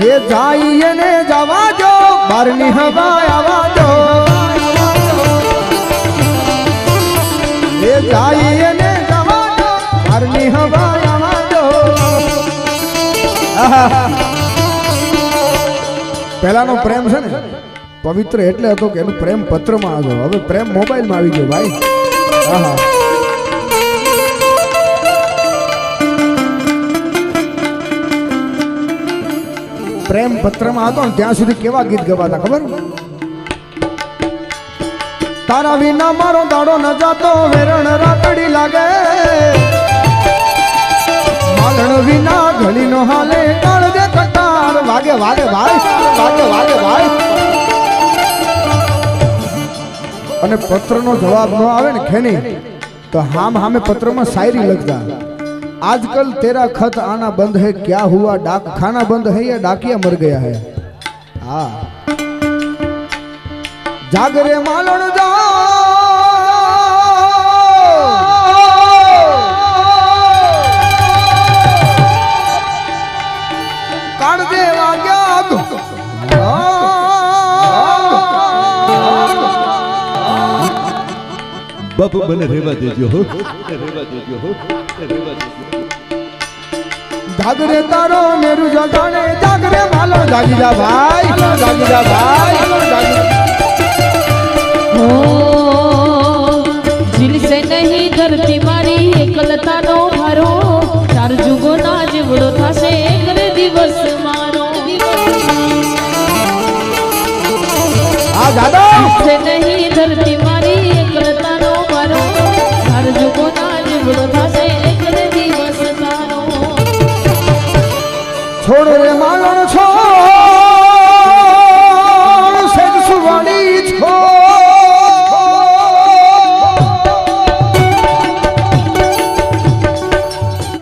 ये जाइए ने जवा जो बारनी हवा आवा जो ये जाइए ने जवा जो बारनी हवा आवा जो પહેલાનો પ્રેમ છે ને પવિત્ર એટલે હતો કે એનું પ્રેમ પત્રમાં આવ્યો, હવે પ્રેમ મોબાઈલમાં આવી ગયો ભાઈ. આહા પ્રેમ પત્રમાં હતો ને ત્યાં સુધી કેવા ગીત ગવાતા ખબર? તારા વિના મારો દાડો ન જાતો, વેરણ રાતડી લાગે, માલણ વિના ઘડી નો હાલે, કાળ દે કટાર વાગે વાગે ભાઈ, વાગે વાગે ભાઈ. અને પત્રનો જવાબ ન આવે ને ખેની તો હામ હામે પત્રમાં શાયરી લખતા. आजकल तेरा खत आना बंद है, क्या हुआ डाक खाना बंद है या डाकिया मर गया है. हाँ जागरे मालण जा काट देवा क्या बाप મને રેવા દેજો હો, રેવા દેજો હો, રેવા દેજો. जागरे तारो मेरू जगाने, जागरे मालो जागी जा भाई, जागी जा भाई. हो दिल से नहीं धरती मारी एकलता नो भारो, चार जुगो ना जीवड़ो थासे एक दिवस मारो. आ दादा से नहीं धरती मारी एकलता नो भारो, चार जुगो ना जीवड़ो थासे एक दिवस मारो. छोड़ रे मालण छोड़